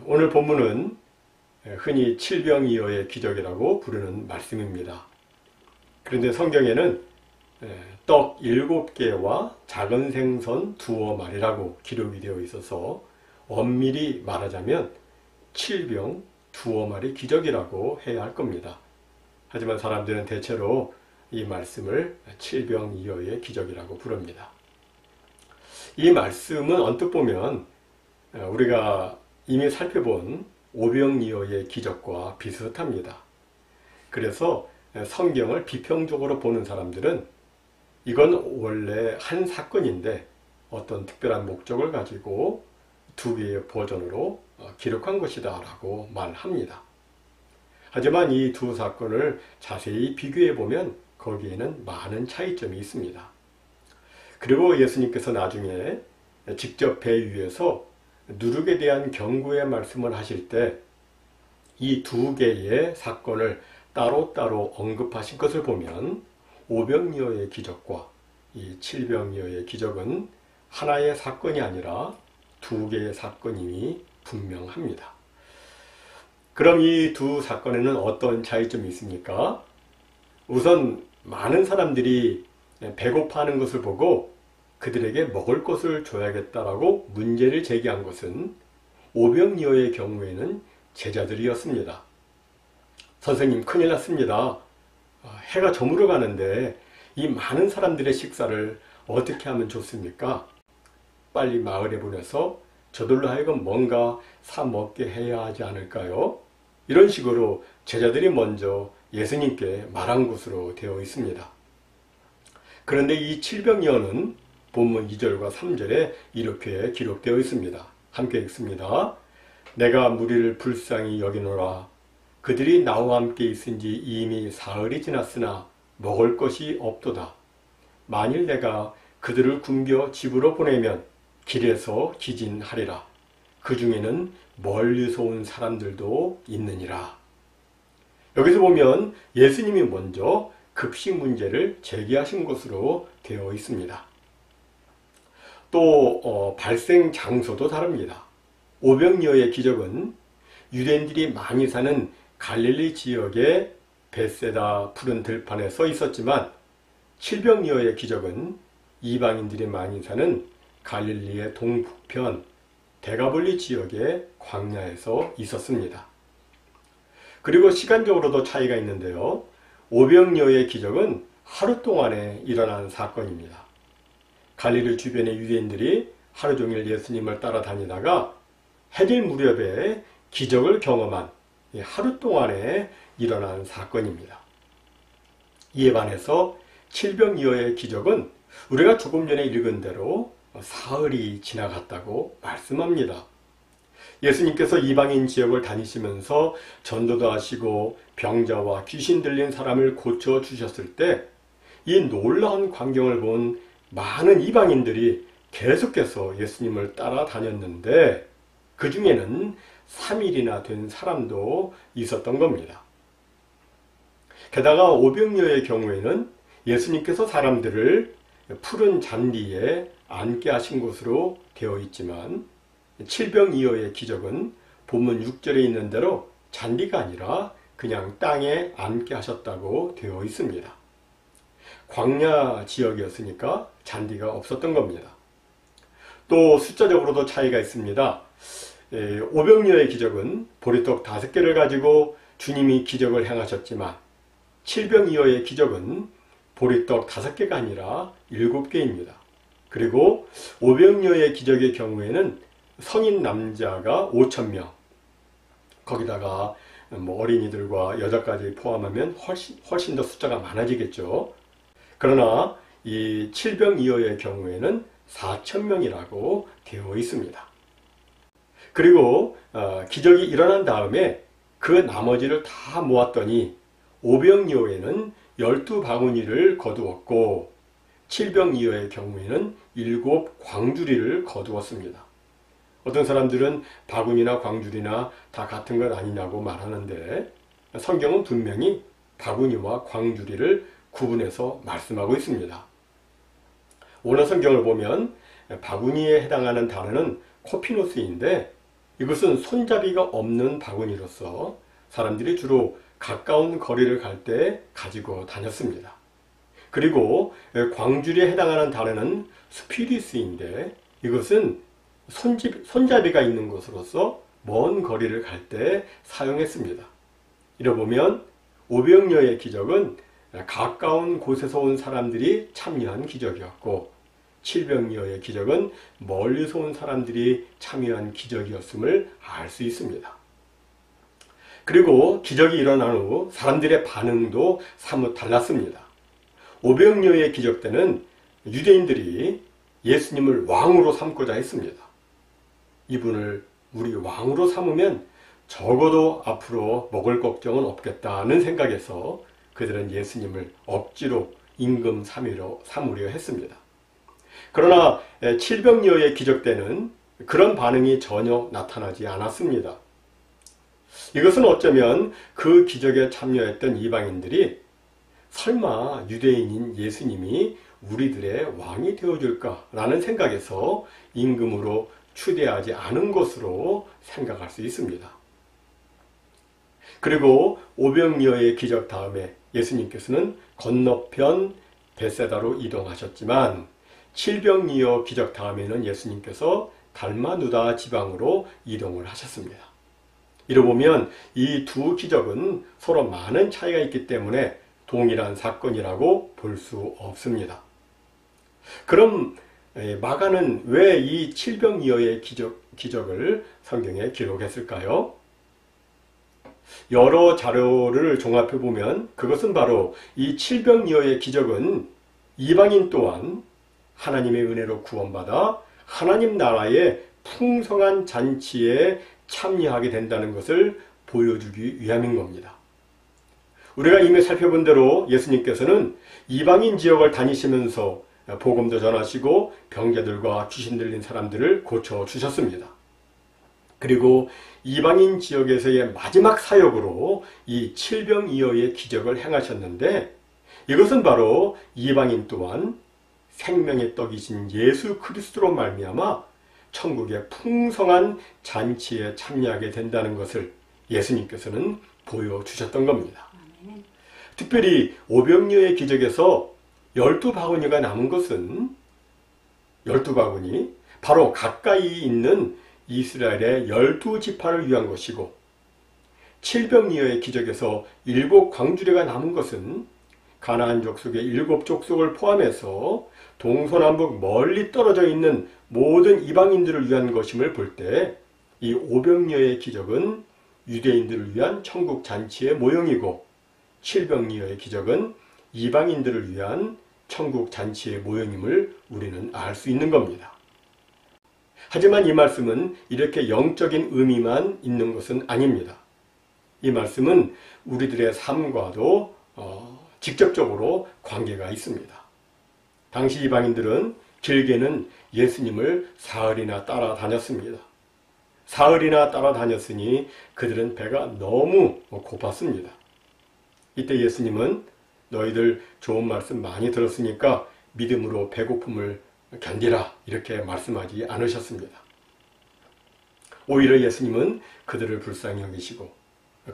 오늘 본문은 흔히 칠병이어의 기적이라고 부르는 말씀입니다. 그런데 성경에는 떡 7개와 작은 생선 2마리라고 기록이 되어 있어서 엄밀히 말하자면 칠병 2마리 기적이라고 해야 할 겁니다. 하지만 사람들은 대체로 이 말씀을 칠병이어의 기적이라고 부릅니다. 이 말씀은 언뜻 보면 우리가 이미 살펴본 오병이어의 기적과 비슷합니다. 그래서 성경을 비평적으로 보는 사람들은 이건 원래 한 사건인데 어떤 특별한 목적을 가지고 2개의 버전으로 기록한 것이다 라고 말합니다. 하지만 이 2 사건을 자세히 비교해 보면 거기에는 많은 차이점이 있습니다. 그리고 예수님께서 나중에 직접 배 위에서 누룩에 대한 경고의 말씀을 하실 때 이 2개의 사건을 따로따로 언급하신 것을 보면 오병이어의 기적과 이 칠병이어의 기적은 하나의 사건이 아니라 2개의 사건임이 분명합니다. 그럼 이 2 사건에는 어떤 차이점이 있습니까? 우선 많은 사람들이 배고파하는 것을 보고 그들에게 먹을 것을 줘야겠다라고 문제를 제기한 것은 오병이어의 경우에는 제자들이었습니다. 선생님, 큰일 났습니다. 해가 저물어 가는데 이 많은 사람들의 식사를 어떻게 하면 좋습니까? 빨리 마을에 보내서 저들로 하여금 뭔가 사 먹게 해야 하지 않을까요? 이런 식으로 제자들이 먼저 예수님께 말한 것으로 되어 있습니다. 그런데 이 칠병이어는 본문 2절과 3절에 이렇게 기록되어 있습니다. 함께 읽습니다. 내가 무리를 불쌍히 여기노라. 그들이 나와 함께 있은지 이미 사흘이 지났으나 먹을 것이 없도다. 만일 내가 그들을 굶겨 집으로 보내면 길에서 기진하리라. 그 중에는 멀리서 온 사람들도 있느니라. 여기서 보면 예수님이 먼저 급식 문제를 제기하신 것으로 되어 있습니다. 또 발생 장소도 다릅니다. 오병이어의 기적은 유대인들이 많이 사는 갈릴리 지역의 벳세다 푸른 들판에 서 있었지만 칠병이어의 기적은 이방인들이 많이 사는 갈릴리의 동북편 데가볼리 지역의 광야에서 있었습니다. 그리고 시간적으로도 차이가 있는데요. 오병이어의 기적은 하루 동안에 일어난 사건입니다. 갈릴리 주변의 유대인들이 하루 종일 예수님을 따라다니다가 해질 무렵에 기적을 경험한 하루 동안에 일어난 사건입니다. 이에 반해서 칠병이어의 기적은 우리가 조금 전에 읽은 대로 사흘이 지나갔다고 말씀합니다. 예수님께서 이방인 지역을 다니시면서 전도도 하시고 병자와 귀신 들린 사람을 고쳐주셨을 때 이 놀라운 광경을 본 많은 이방인들이 계속해서 예수님을 따라다녔는데 그 중에는 3일이나 된 사람도 있었던 겁니다. 게다가 오병이어의 경우에는 예수님께서 사람들을 푸른 잔디에 앉게 하신 것으로 되어 있지만 칠병이어의 기적은 본문 6절에 있는 대로 잔디가 아니라 그냥 땅에 앉게 하셨다고 되어 있습니다. 광야 지역이었으니까 잔디가 없었던 겁니다. 또 숫자적으로도 차이가 있습니다. 오병이어의 기적은 보리떡 5개를 가지고 주님이 기적을 행하셨지만 칠병이어의 기적은 보리떡 5개가 아니라 7개입니다. 그리고 오병이어의 기적의 경우에는 성인 남자가 5,000명, 거기다가 어린이들과 여자까지 포함하면 훨씬 더 숫자가 많아지겠죠. 그러나 이 칠병이어의 경우에는 4,000명이라고 되어 있습니다. 그리고 기적이 일어난 다음에 그 나머지를 다 모았더니 오병이어에는 12바구니를 거두었고 칠병이어의 경우에는 7 광주리를 거두었습니다. 어떤 사람들은 바구니나 광주리나 다 같은 것 아니냐고 말하는데 성경은 분명히 바구니와 광주리를 구분해서 말씀하고 있습니다. 원어 성경을 보면 바구니에 해당하는 단어는 코피노스인데 이것은 손잡이가 없는 바구니로서 사람들이 주로 가까운 거리를 갈 때 가지고 다녔습니다. 그리고 광주리에 해당하는 단어는 스피리스인데 이것은 손잡이가 있는 것으로서 먼 거리를 갈 때 사용했습니다. 이러 보면 오병이어의 기적은 가까운 곳에서 온 사람들이 참여한 기적이었고 칠병이어의 기적은 멀리서 온 사람들이 참여한 기적이었음을 알 수 있습니다. 그리고 기적이 일어난 후 사람들의 반응도 사뭇 달랐습니다. 오병이어의 기적 때는 유대인들이 예수님을 왕으로 삼고자 했습니다. 이분을 우리 왕으로 삼으면 적어도 앞으로 먹을 걱정은 없겠다는 생각에서 그들은 예수님을 억지로 임금 삼으려 했습니다. 그러나 칠병이어의 기적 때는 그런 반응이 전혀 나타나지 않았습니다. 이것은 어쩌면 그 기적에 참여했던 이방인들이 설마 유대인인 예수님이 우리들의 왕이 되어줄까라는 생각에서 임금으로 추대하지 않은 것으로 생각할 수 있습니다. 그리고 오병이어의 기적 다음에 예수님께서는 건너편 벳세다로 이동하셨지만 칠병이어 기적 다음에는 예수님께서 달마누다 지방으로 이동을 하셨습니다. 이러 보면 이 두 기적은 서로 많은 차이가 있기 때문에 동일한 사건이라고 볼 수 없습니다. 그럼 마가는 왜 이 칠병이어의 기적을 성경에 기록했을까요? 여러 자료를 종합해 보면 그것은 바로 이 칠병이어의 기적은 이방인 또한 하나님의 은혜로 구원받아 하나님 나라의 풍성한 잔치에 참여하게 된다는 것을 보여주기 위함인 겁니다. 우리가 이미 살펴본 대로 예수님께서는 이방인 지역을 다니시면서 복음도 전하시고 병자들과 귀신 들린 사람들을 고쳐주셨습니다. 그리고 이방인 지역에서의 마지막 사역으로 이 칠병이어의 기적을 행하셨는데 이것은 바로 이방인 또한 생명의 떡이신 예수 그리스도로 말미암아 천국의 풍성한 잔치에 참여하게 된다는 것을 예수님께서는 보여주셨던 겁니다. 특별히 오병이어의 기적에서 12바구니가 남은 것은 12바구니 바로 가까이 있는 이스라엘의 12지파를 위한 것이고 칠병이어의 기적에서 7광주리가 남은 것은 가나안 족속의 7족속을 포함해서 동서남북 멀리 떨어져 있는 모든 이방인들을 위한 것임을 볼 때 이 오병이어의 기적은 유대인들을 위한 천국 잔치의 모형이고 칠병이어의 기적은 이방인들을 위한 천국 잔치의 모형임을 우리는 알 수 있는 겁니다. 하지만 이 말씀은 이렇게 영적인 의미만 있는 것은 아닙니다. 이 말씀은 우리들의 삶과도 직접적으로 관계가 있습니다. 당시 이방인들은 길게는 예수님을 사흘이나 따라다녔습니다. 사흘이나 따라다녔으니 그들은 배가 너무 고팠습니다. 이때 예수님은 너희들 좋은 말씀 많이 들었으니까 믿음으로 배고픔을 견디라 이렇게 말씀하지 않으셨습니다. 오히려 예수님은 그들을 불쌍히 여기시고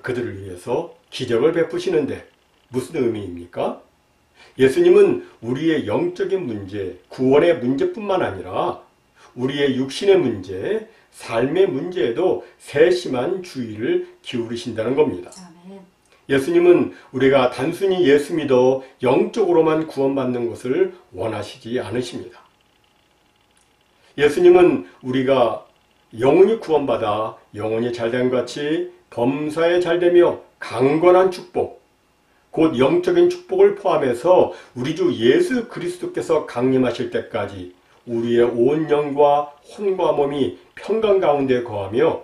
그들을 위해서 기적을 베푸시는데 무슨 의미입니까? 예수님은 우리의 영적인 문제, 구원의 문제뿐만 아니라 우리의 육신의 문제, 삶의 문제에도 세심한 주의를 기울이신다는 겁니다. 예수님은 우리가 단순히 예수 믿어 영적으로만 구원받는 것을 원하시지 않으십니다. 예수님은 우리가 영원히 구원받아 영원히 잘됨 같이 범사에 잘되며 강건한 축복, 곧 영적인 축복을 포함해서 우리 주 예수 그리스도께서 강림하실 때까지 우리의 온 영과 혼과 몸이 평강 가운데 거하며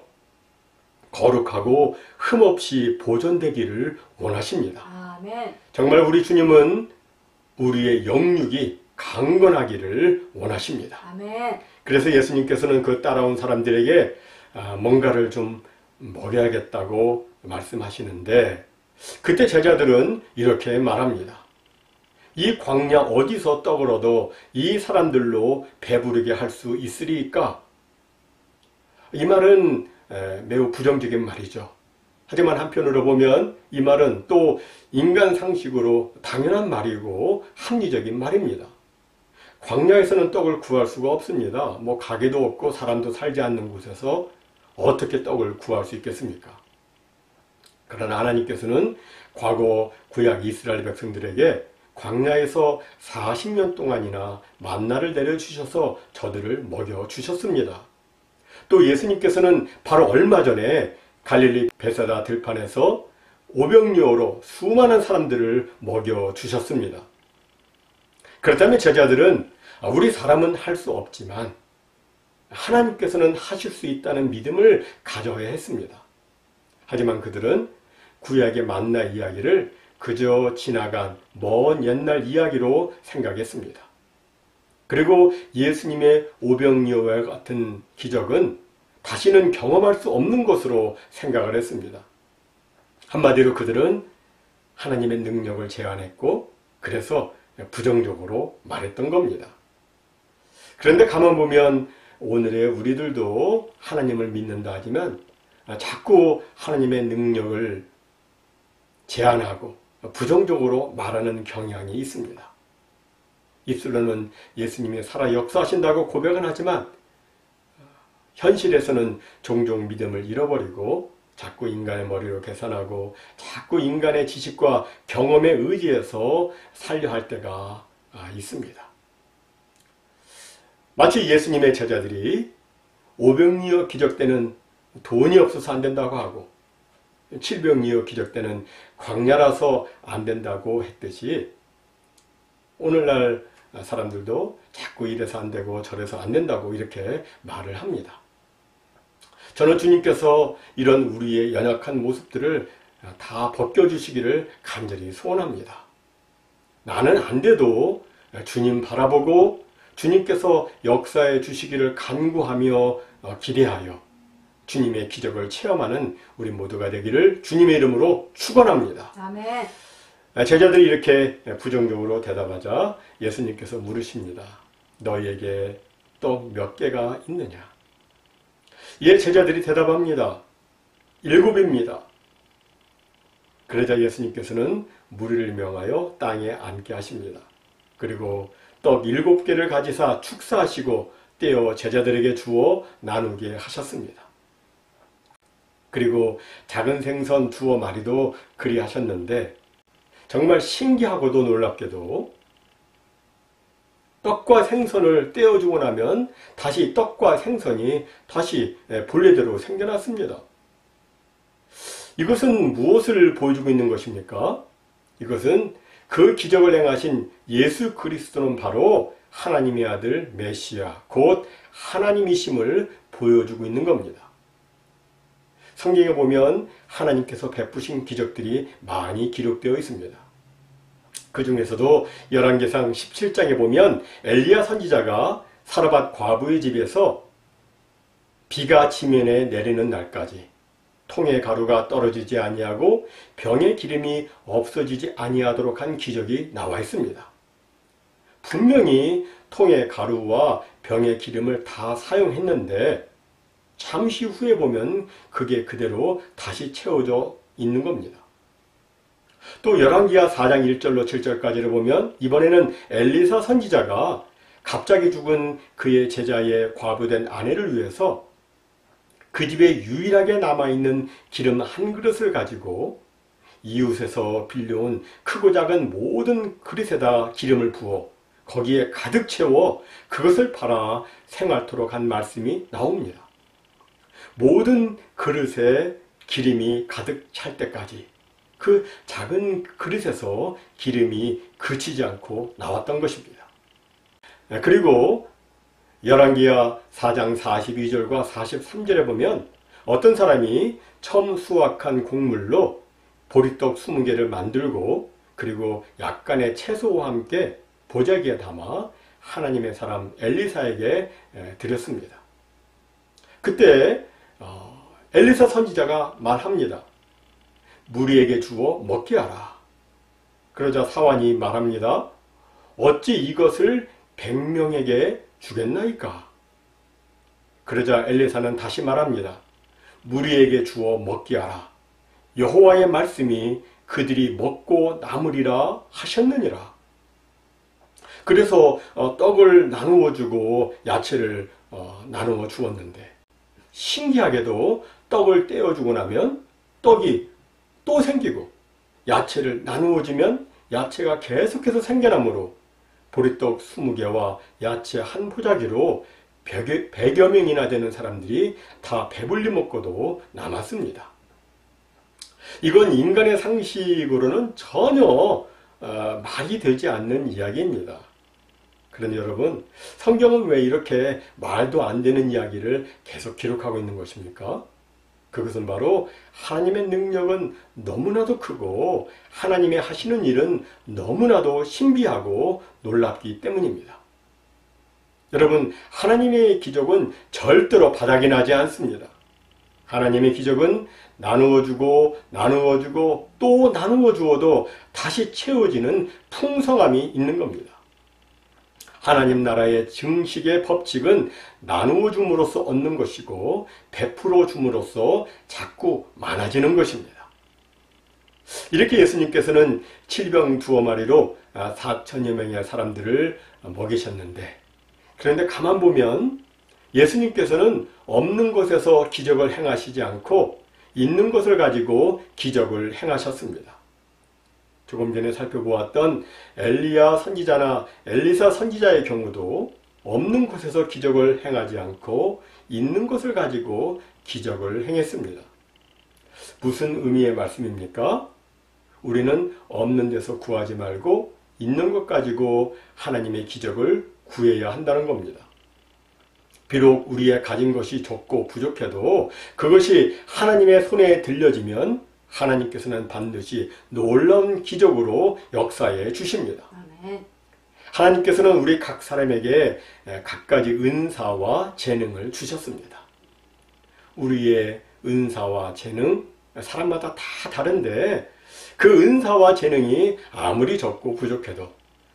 거룩하고 흠없이 보존되기를 원하십니다. 아멘. 정말 우리 주님은 우리의 영육이 강건하기를 원하십니다. 아멘. 그래서 예수님께서는 그 따라온 사람들에게 뭔가를 좀 먹여야겠다고 말씀하시는데 그때 제자들은 이렇게 말합니다. 이 광야 어디서 떡을 얻어 이 사람들로 배부르게 할 수 있으리까? 이 말은 매우 부정적인 말이죠. 하지만 한편으로 보면 이 말은 또 인간 상식으로 당연한 말이고 합리적인 말입니다. 광야에서는 떡을 구할 수가 없습니다. 뭐 가게도 없고 사람도 살지 않는 곳에서 어떻게 떡을 구할 수 있겠습니까? 그러나 하나님께서는 과거 구약 이스라엘 백성들에게 광야에서 40년 동안이나 만나를 내려주셔서 저들을 먹여주셨습니다. 또 예수님께서는 바로 얼마 전에 갈릴리 베사다 들판에서 오병이어로 수많은 사람들을 먹여주셨습니다. 그렇다면 제자들은 우리 사람은 할 수 없지만 하나님께서는 하실 수 있다는 믿음을 가져야 했습니다. 하지만 그들은 구약의 만나 이야기를 그저 지나간 먼 옛날 이야기로 생각했습니다. 그리고 예수님의 오병이어와 같은 기적은 다시는 경험할 수 없는 것으로 생각을 했습니다. 한마디로 그들은 하나님의 능력을 제안했고 그래서 부정적으로 말했던 겁니다. 그런데 가만 보면 오늘의 우리들도 하나님을 믿는다 하지만 자꾸 하나님의 능력을 제안하고 부정적으로 말하는 경향이 있습니다. 입술로는 예수님이 살아 역사하신다고 고백은 하지만 현실에서는 종종 믿음을 잃어버리고 자꾸 인간의 머리로 계산하고 자꾸 인간의 지식과 경험에 의지해서 살려 할 때가 있습니다. 마치 예수님의 제자들이 오병이어 기적 때는 돈이 없어서 안 된다고 하고 칠병이어 기적 때는 광야라서 안 된다고 했듯이 오늘날 사람들도 자꾸 이래서 안 되고 저래서 안 된다고 이렇게 말을 합니다. 저는 주님께서 이런 우리의 연약한 모습들을 다 벗겨주시기를 간절히 소원합니다. 나는 안 돼도 주님 바라보고 주님께서 역사해 주시기를 간구하며 기대하여 주님의 기적을 체험하는 우리 모두가 되기를 주님의 이름으로 축원합니다. 아멘. 제자들이 이렇게 부정적으로 대답하자 예수님께서 물으십니다. 너희에게 떡 몇 개가 있느냐? 이에 제자들이 대답합니다. 7입니다. 그러자 예수님께서는 무리를 명하여 땅에 앉게 하십니다. 그리고 떡 7개를 가지사 축사하시고 떼어 제자들에게 주어 나누게 하셨습니다. 그리고 작은 생선 2마리도 그리하셨는데 정말 신기하고도 놀랍게도 떡과 생선을 떼어주고 나면 다시 떡과 생선이 다시 본래대로 생겨났습니다. 이것은 무엇을 보여주고 있는 것입니까? 이것은 그 기적을 행하신 예수 그리스도는 바로 하나님의 아들 메시아, 곧 하나님이심을 보여주고 있는 겁니다. 성경에 보면 하나님께서 베푸신 기적들이 많이 기록되어 있습니다. 그 중에서도 열왕기상 17장에 보면 엘리야 선지자가 사르밧 과부의 집에서 비가 지면에 내리는 날까지 통의 가루가 떨어지지 아니하고 병의 기름이 없어지지 아니하도록 한 기적이 나와 있습니다. 분명히 통의 가루와 병의 기름을 다 사용했는데 잠시 후에 보면 그게 그대로 다시 채워져 있는 겁니다. 또 열왕기하 4장 1절로 7절까지를 보면 이번에는 엘리사 선지자가 갑자기 죽은 그의 제자의 과부된 아내를 위해서 그 집에 유일하게 남아있는 기름 한 그릇을 가지고 이웃에서 빌려온 크고 작은 모든 그릇에다 기름을 부어 거기에 가득 채워 그것을 팔아 생활토록 한 말씀이 나옵니다. 모든 그릇에 기름이 가득 찰 때까지 그 작은 그릇에서 기름이 그치지 않고 나왔던 것입니다. 그리고 열왕기하 4장 42절과 43절에 보면 어떤 사람이 처음 수확한 곡물로 보리떡 20개를 만들고 그리고 약간의 채소와 함께 보자기에 담아 하나님의 사람 엘리사에게 드렸습니다. 그때 엘리사 선지자가 말합니다. 무리에게 주어 먹게 하라. 그러자 사환이 말합니다. 어찌 이것을 100명에게 주겠나이까? 그러자 엘리사는 다시 말합니다. 무리에게 주어 먹게 하라. 여호와의 말씀이 그들이 먹고 남으리라 하셨느니라. 그래서 떡을 나누어 주고 야채를 나누어 주었는데, 신기하게도 떡을 떼어주고 나면 떡이 또 생기고, 야채를 나누어 주면 야채가 계속해서 생겨나므로 보리떡 20개와 야채 한 포자기로 100여 명이나 되는 사람들이 다 배불리 먹고도 남았습니다. 이건 인간의 상식으로는 전혀 말이 되지 않는 이야기입니다. 그런데 여러분, 성경은 왜 이렇게 말도 안 되는 이야기를 계속 기록하고 있는 것입니까? 그것은 바로 하나님의 능력은 너무나도 크고 하나님의 하시는 일은 너무나도 신비하고 놀랍기 때문입니다. 여러분, 하나님의 기적은 절대로 바닥이 나지 않습니다. 하나님의 기적은 나누어주고 나누어주고 또 나누어 주어도 다시 채워지는 풍성함이 있는 겁니다. 하나님 나라의 증식의 법칙은 나누어 줌으로써 얻는 것이고 베풀어 줌으로써 자꾸 많아지는 것입니다. 이렇게 예수님께서는 7병 2마리로 4천여 명의 사람들을 먹이셨는데, 그런데 가만 보면 예수님께서는 없는 것에서 기적을 행하시지 않고 있는 것을 가지고 기적을 행하셨습니다. 조금 전에 살펴보았던 엘리야 선지자나 엘리사 선지자의 경우도 없는 것에서 기적을 행하지 않고 있는 것을 가지고 기적을 행했습니다. 무슨 의미의 말씀입니까? 우리는 없는 데서 구하지 말고 있는 것 가지고 하나님의 기적을 구해야 한다는 겁니다. 비록 우리의 가진 것이 적고 부족해도 그것이 하나님의 손에 들려지면 하나님께서는 반드시 놀라운 기적으로 역사해 주십니다. 아멘. 하나님께서는 우리 각 사람에게 갖가지 은사와 재능을 주셨습니다. 우리의 은사와 재능, 사람마다 다 다른데 그 은사와 재능이 아무리 적고 부족해도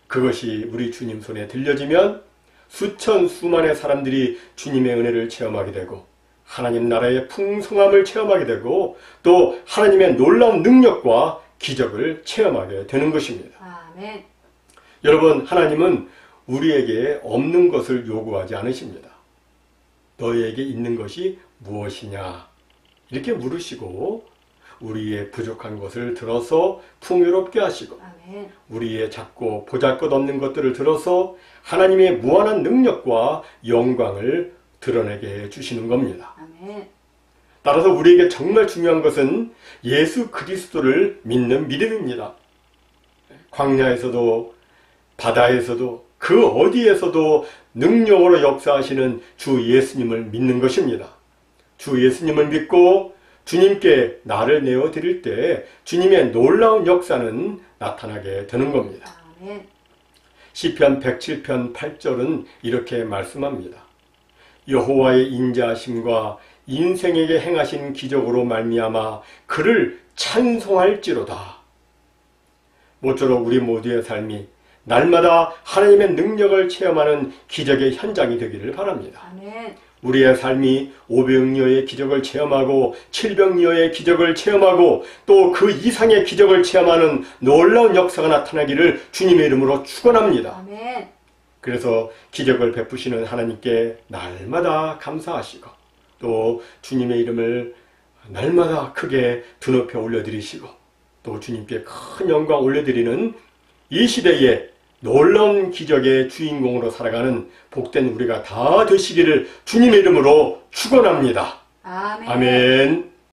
그것이 우리 주님 손에 들려지면 수천 수만의 사람들이 주님의 은혜를 체험하게 되고 하나님 나라의 풍성함을 체험하게 되고 또 하나님의 놀라운 능력과 기적을 체험하게 되는 것입니다. 아멘. 여러분, 하나님은 우리에게 없는 것을 요구하지 않으십니다. 너희에게 있는 것이 무엇이냐? 이렇게 물으시고 우리의 부족한 것을 들어서 풍요롭게 하시고 아멘. 우리의 작고 보잘것없는 것들을 들어서 하나님의 무한한 능력과 영광을 드러내게 해주시는 겁니다. 아멘. 따라서 우리에게 정말 중요한 것은 예수 그리스도를 믿는 믿음입니다. 광야에서도 바다에서도 그 어디에서도 능력으로 역사하시는 주 예수님을 믿는 것입니다. 주 예수님을 믿고 주님께 나를 내어드릴 때 주님의 놀라운 역사는 나타나게 되는 겁니다. 아멘. 시편 107편 8절은 이렇게 말씀합니다. 여호와의 인자하심과 인생에게 행하신 기적으로 말미암아 그를 찬송할지로다. 모쪼록 우리 모두의 삶이 날마다 하나님의 능력을 체험하는 기적의 현장이 되기를 바랍니다. 아멘. 우리의 삶이 500여의 기적을 체험하고 700여의 기적을 체험하고 또 그 이상의 기적을 체험하는 놀라운 역사가 나타나기를 주님의 이름으로 축원합니다. 아멘. 그래서 기적을 베푸시는 하나님께 날마다 감사하시고 또 주님의 이름을 날마다 크게 드높여 올려드리시고 또 주님께 큰 영광 올려드리는 이 시대에 놀라운 기적의 주인공으로 살아가는 복된 우리가 다 되시기를 주님의 이름으로 축원합니다. 아멘. 아멘.